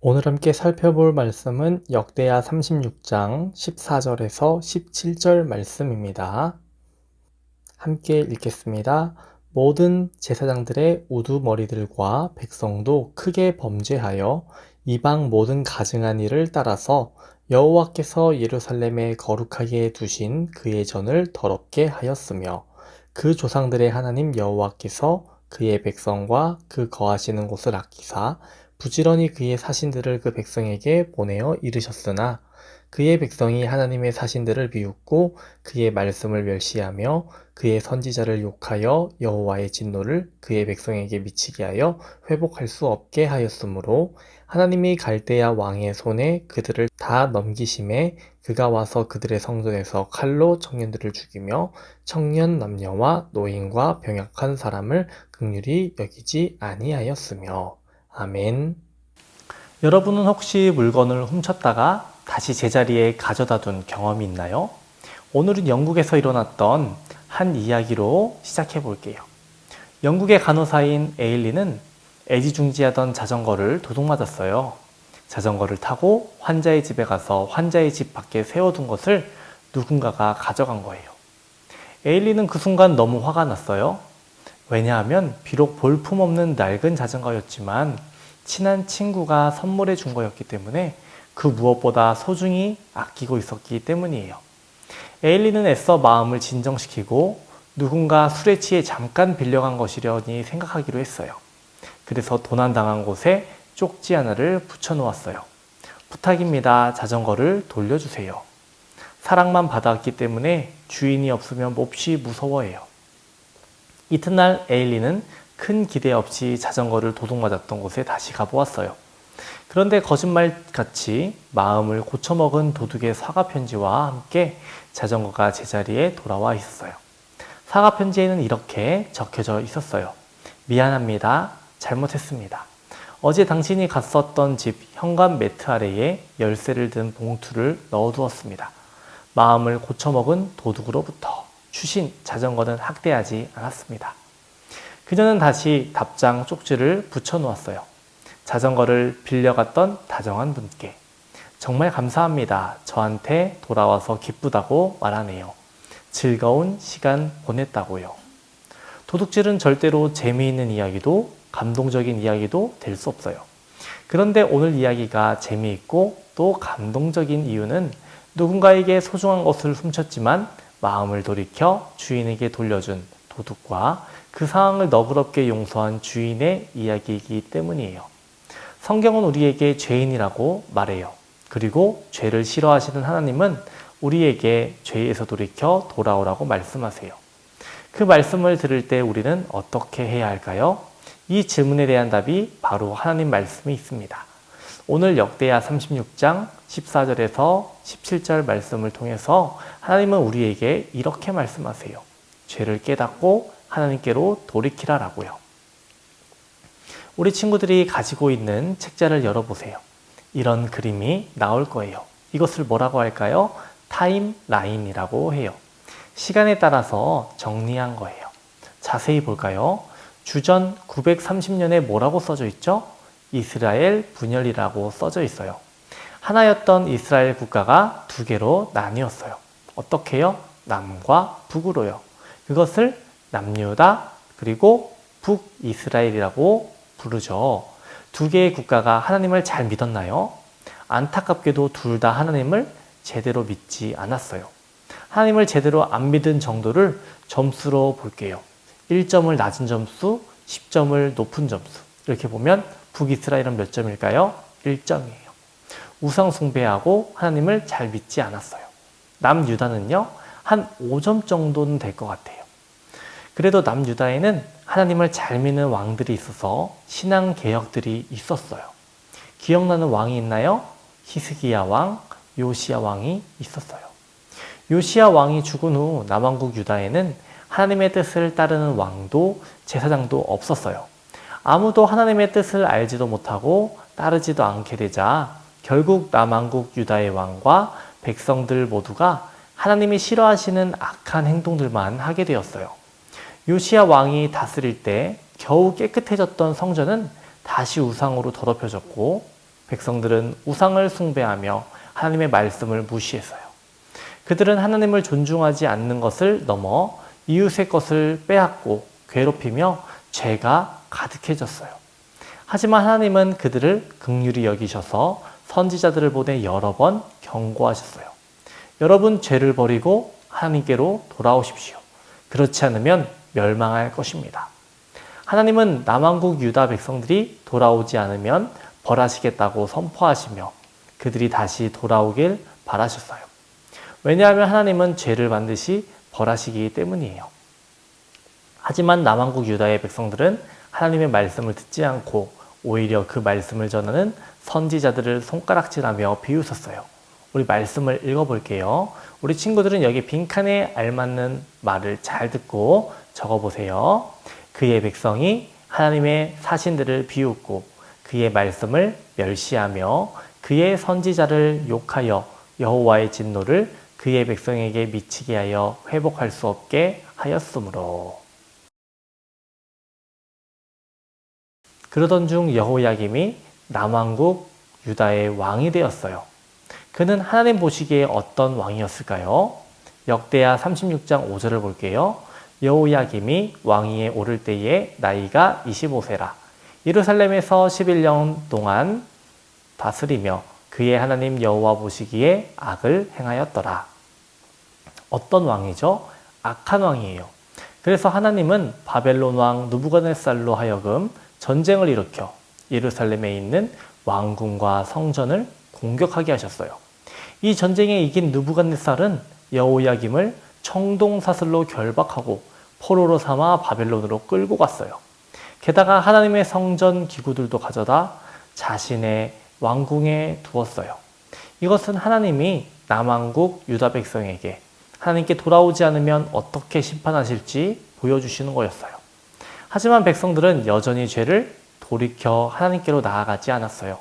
오늘 함께 살펴볼 말씀은 역대하 36장 14절에서 17절 말씀입니다. 함께 읽겠습니다. 모든 제사장들의 우두머리들과 백성도 크게 범죄하여 이방 모든 가증한 일을 따라서 여호와께서 예루살렘에 거룩하게 두신 그의 전을 더럽게 하였으며 그 조상들의 하나님 여호와께서 그의 백성과 그 거하시는 곳을 아끼사 부지런히 그의 사신들을 그 백성에게 보내어 이르셨으나 그의 백성이 하나님의 사신들을 비웃고 그의 말씀을 멸시하며 그의 선지자를 욕하여 여호와의 진노를 그의 백성에게 미치게 하여 회복할 수 없게 하였으므로 하나님이 갈대아 왕의 손에 그들을 다 넘기심에 그가 와서 그들의 성전에서 칼로 청년들을 죽이며 청년 남녀와 노인과 병약한 사람을 긍휼히 여기지 아니하였으며. 아멘. 여러분은 혹시 물건을 훔쳤다가 다시 제자리에 가져다 둔 경험이 있나요? 오늘은 영국에서 일어났던 한 이야기로 시작해 볼게요. 영국의 간호사인 에일리는 애지중지하던 자전거를 도둑맞았어요. 자전거를 타고 환자의 집에 가서 환자의 집 밖에 세워둔 것을 누군가가 가져간 거예요. 에일리는 그 순간 너무 화가 났어요. 왜냐하면 비록 볼품없는 낡은 자전거였지만 친한 친구가 선물해 준 거였기 때문에 그 무엇보다 소중히 아끼고 있었기 때문이에요. 에일리는 애써 마음을 진정시키고 누군가 술에 취해 잠깐 빌려간 것이려니 생각하기로 했어요. 그래서 도난당한 곳에 쪽지 하나를 붙여놓았어요. 부탁입니다. 자전거를 돌려주세요. 사랑만 받았기 때문에 주인이 없으면 몹시 무서워해요. 이튿날 에일리는 큰 기대 없이 자전거를 도둑맞았던 곳에 다시 가보았어요. 그런데 거짓말같이 마음을 고쳐먹은 도둑의 사과 편지와 함께 자전거가 제자리에 돌아와 있었어요. 사과 편지에는 이렇게 적혀져 있었어요. 미안합니다. 잘못했습니다. 어제 당신이 갔었던 집 현관 매트 아래에 열쇠를 든 봉투를 넣어두었습니다. 마음을 고쳐먹은 도둑으로부터 주신 자전거는 학대하지 않았습니다. 그녀는 다시 답장 쪽지를 붙여놓았어요. 자전거를 빌려갔던 다정한 분께 정말 감사합니다. 저한테 돌아와서 기쁘다고 말하네요. 즐거운 시간 보냈다고요. 도둑질은 절대로 재미있는 이야기도 감동적인 이야기도 될 수 없어요. 그런데 오늘 이야기가 재미있고 또 감동적인 이유는 누군가에게 소중한 것을 훔쳤지만 마음을 돌이켜 주인에게 돌려준 도둑과 그 상황을 너그럽게 용서한 주인의 이야기이기 때문이에요. 성경은 우리에게 죄인이라고 말해요. 그리고 죄를 싫어하시는 하나님은 우리에게 죄에서 돌이켜 돌아오라고 말씀하세요. 그 말씀을 들을 때 우리는 어떻게 해야 할까요? 이 질문에 대한 답이 바로 하나님 말씀이 있습니다. 오늘 역대하 36장 14절에서 17절 말씀을 통해서 하나님은 우리에게 이렇게 말씀하세요. 죄를 깨닫고 하나님께로 돌이키라라고요. 우리 친구들이 가지고 있는 책자를 열어보세요. 이런 그림이 나올 거예요. 이것을 뭐라고 할까요? 타임라인이라고 해요. 시간에 따라서 정리한 거예요. 자세히 볼까요? 주전 930년에 뭐라고 써져 있죠? 이스라엘 분열이라고 써져 있어요. 하나였던 이스라엘 국가가 두 개로 나뉘었어요. 어떻게요? 남과 북으로요. 그것을 남유다 그리고 북이스라엘이라고 부르죠. 두 개의 국가가 하나님을 잘 믿었나요? 안타깝게도 둘 다 하나님을 제대로 믿지 않았어요. 하나님을 제대로 안 믿은 정도를 점수로 볼게요. 1점을 낮은 점수, 10점을 높은 점수. 이렇게 보면 북이스라엘은 몇 점일까요? 1점이에요. 우상 숭배하고 하나님을 잘 믿지 않았어요. 남유다는요, 한 5점 정도는 될 것 같아요. 그래도 남유다에는 하나님을 잘 믿는 왕들이 있어서 신앙 개혁들이 있었어요. 기억나는 왕이 있나요? 히스기야 왕, 요시야 왕이 있었어요. 요시야 왕이 죽은 후 남왕국 유다에는 하나님의 뜻을 따르는 왕도 제사장도 없었어요. 아무도 하나님의 뜻을 알지도 못하고 따르지도 않게 되자 결국 남왕국 유다의 왕과 백성들 모두가 하나님이 싫어하시는 악한 행동들만 하게 되었어요. 요시야 왕이 다스릴 때 겨우 깨끗해졌던 성전은 다시 우상으로 더럽혀졌고 백성들은 우상을 숭배하며 하나님의 말씀을 무시했어요. 그들은 하나님을 존중하지 않는 것을 넘어 이웃의 것을 빼앗고 괴롭히며 죄가 가득해졌어요. 하지만 하나님은 그들을 긍휼히 여기셔서 선지자들을 보내 여러 번 경고하셨어요. 여러분, 죄를 버리고 하나님께로 돌아오십시오. 그렇지 않으면 멸망할 것입니다. 하나님은 남왕국 유다 백성들이 돌아오지 않으면 벌하시겠다고 선포하시며 그들이 다시 돌아오길 바라셨어요. 왜냐하면 하나님은 죄를 반드시 벌하시기 때문이에요. 하지만 남왕국 유다의 백성들은 하나님의 말씀을 듣지 않고 오히려 그 말씀을 전하는 선지자들을 손가락질하며 비웃었어요. 우리 말씀을 읽어볼게요. 우리 친구들은 여기 빈칸에 알맞는 말을 잘 듣고 적어보세요. 그의 백성이 하나님의 사신들을 비웃고 그의 말씀을 멸시하며 그의 선지자를 욕하여 여호와의 진노를 그의 백성에게 미치게 하여 회복할 수 없게 하였으므로. 그러던 중 여호야김이 남왕국 유다의 왕이 되었어요. 그는 하나님 보시기에 어떤 왕이었을까요? 역대하 36장 5절을 볼게요. 여호야김이 왕위에 오를 때에 나이가 25세라. 예루살렘에서 11년 동안 다스리며 그의 하나님 여호와 보시기에 악을 행하였더라. 어떤 왕이죠? 악한 왕이에요. 그래서 하나님은 바벨론 왕 느부갓네살로 하여금 전쟁을 일으켜 예루살렘에 있는 왕궁과 성전을 공격하게 하셨어요. 이 전쟁에 이긴 느부갓네살은 여호야김을 청동사슬로 결박하고 포로로 삼아 바벨론으로 끌고 갔어요. 게다가 하나님의 성전 기구들도 가져다 자신의 왕궁에 두었어요. 이것은 하나님이 남왕국 유다 백성에게 하나님께 돌아오지 않으면 어떻게 심판하실지 보여주시는 거였어요. 하지만 백성들은 여전히 죄를 돌이켜 하나님께로 나아가지 않았어요.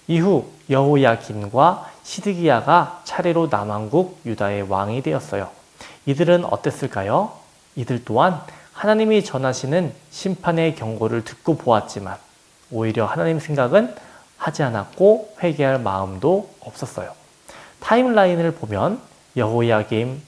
이후 여호야김과 시드기야가 차례로 남왕국 유다의 왕이 되었어요. 이들은 어땠을까요? 이들 또한 하나님이 전하시는 심판의 경고를 듣고 보았지만 오히려 하나님 생각은 하지 않았고 회개할 마음도 없었어요. 타임라인을 보면 여호야긴,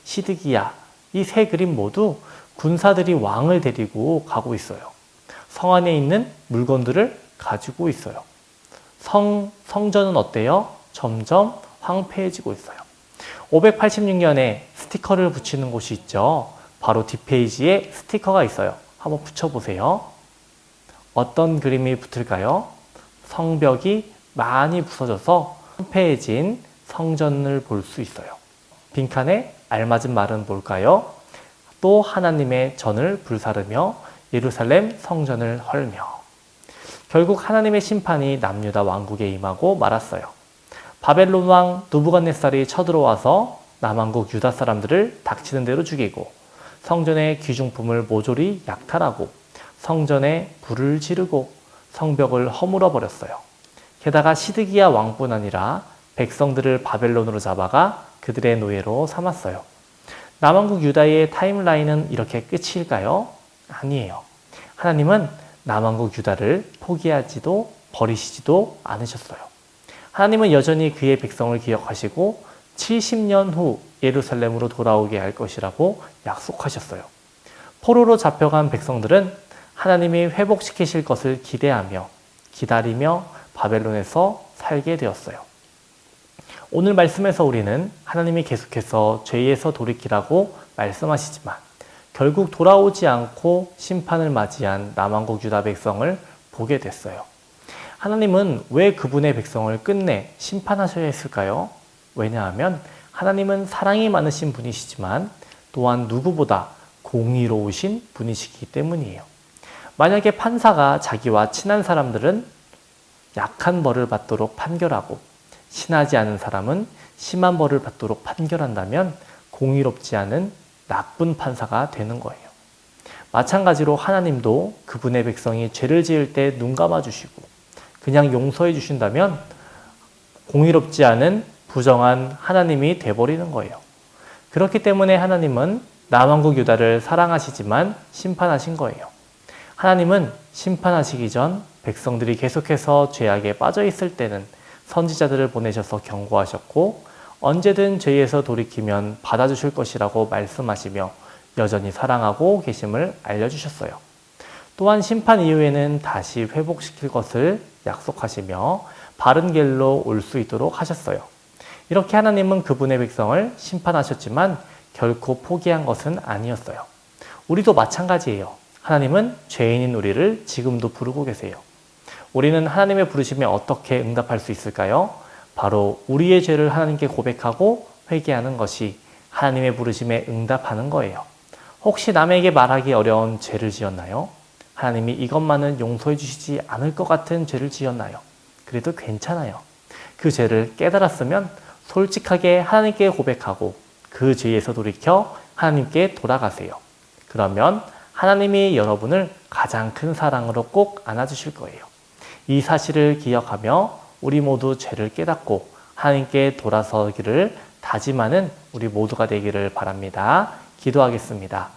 시드기야 이 세 그림 모두 군사들이 왕을 데리고 가고 있어요. 성 안에 있는 물건들을 가지고 있어요. 성전은 어때요? 점점 황폐해지고 있어요. 586년에 스티커를 붙이는 곳이 있죠. 바로 뒷페이지에 스티커가 있어요. 한번 붙여보세요. 어떤 그림이 붙을까요? 성벽이 많이 부서져서 황폐해진 성전을 볼 수 있어요. 빈칸에 알맞은 말은 뭘까요? 또 하나님의 전을 불사르며 예루살렘 성전을 헐며. 결국 하나님의 심판이 남유다 왕국에 임하고 말았어요. 바벨론 왕 느부갓네살이 쳐들어와서 남왕국 유다 사람들을 닥치는 대로 죽이고 성전의 귀중품을 모조리 약탈하고 성전에 불을 지르고 성벽을 허물어 버렸어요. 게다가 시드기야 왕뿐 아니라 백성들을 바벨론으로 잡아가 그들의 노예로 삼았어요. 남왕국 유다의 타임라인은 이렇게 끝일까요? 아니에요. 하나님은 남왕국 유다를 포기하지도 버리시지도 않으셨어요. 하나님은 여전히 그의 백성을 기억하시고 70년 후 예루살렘으로 돌아오게 할 것이라고 약속하셨어요. 포로로 잡혀간 백성들은 하나님이 회복시키실 것을 기대하며 기다리며 바벨론에서 살게 되었어요. 오늘 말씀에서 우리는 하나님이 계속해서 죄에서 돌이키라고 말씀하시지만 결국 돌아오지 않고 심판을 맞이한 남왕국 유다 백성을 보게 됐어요. 하나님은 왜 그분의 백성을 끝내 심판하셔야 했을까요? 왜냐하면 하나님은 사랑이 많으신 분이시지만 또한 누구보다 공의로우신 분이시기 때문이에요. 만약에 판사가 자기와 친한 사람들은 약한 벌을 받도록 판결하고 친하지 않은 사람은 심한 벌을 받도록 판결한다면 공의롭지 않은 나쁜 판사가 되는 거예요. 마찬가지로 하나님도 그분의 백성이 죄를 지을 때 눈 감아주시고 그냥 용서해 주신다면 공의롭지 않은 부정한 하나님이 돼버리는 거예요. 그렇기 때문에 하나님은 남왕국 유다를 사랑하시지만 심판하신 거예요. 하나님은 심판하시기 전 백성들이 계속해서 죄악에 빠져 있을 때는 선지자들을 보내셔서 경고하셨고 언제든 죄에서 돌이키면 받아주실 것이라고 말씀하시며 여전히 사랑하고 계심을 알려주셨어요. 또한 심판 이후에는 다시 회복시킬 것을 약속하시며 바른 길로 올 수 있도록 하셨어요. 이렇게 하나님은 그분의 백성을 심판하셨지만 결코 포기한 것은 아니었어요. 우리도 마찬가지예요. 하나님은 죄인인 우리를 지금도 부르고 계세요. 우리는 하나님의 부르심에 어떻게 응답할 수 있을까요? 바로 우리의 죄를 하나님께 고백하고 회개하는 것이 하나님의 부르심에 응답하는 거예요. 혹시 남에게 말하기 어려운 죄를 지었나요? 하나님이 이것만은 용서해 주시지 않을 것 같은 죄를 지었나요? 그래도 괜찮아요. 그 죄를 깨달았으면 솔직하게 하나님께 고백하고 그 죄에서 돌이켜 하나님께 돌아가세요. 그러면 하나님이 여러분을 가장 큰 사랑으로 꼭 안아주실 거예요. 이 사실을 기억하며 우리 모두 죄를 깨닫고 하나님께 돌아서기를 다짐하는 우리 모두가 되기를 바랍니다. 기도하겠습니다.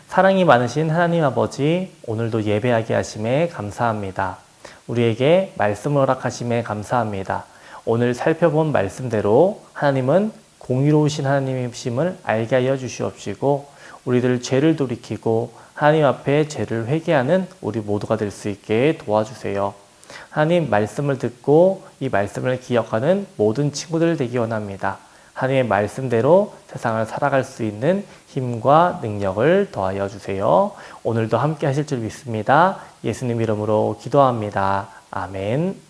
사랑이 많으신 하나님 아버지, 오늘도 예배하게 하심에 감사합니다. 우리에게 말씀을 허락하심에 감사합니다. 오늘 살펴본 말씀대로 하나님은 공의로우신 하나님이심을 알게 하여 주시옵시고 우리들 죄를 돌이키고 하나님 앞에 죄를 회개하는 우리 모두가 될 수 있게 도와주세요. 하나님 말씀을 듣고 이 말씀을 기억하는 모든 친구들 되기 원합니다. 하나님의 말씀대로 세상을 살아갈 수 있는 힘과 능력을 더하여 주세요. 오늘도 함께 하실 줄 믿습니다. 예수님 이름으로 기도합니다. 아멘.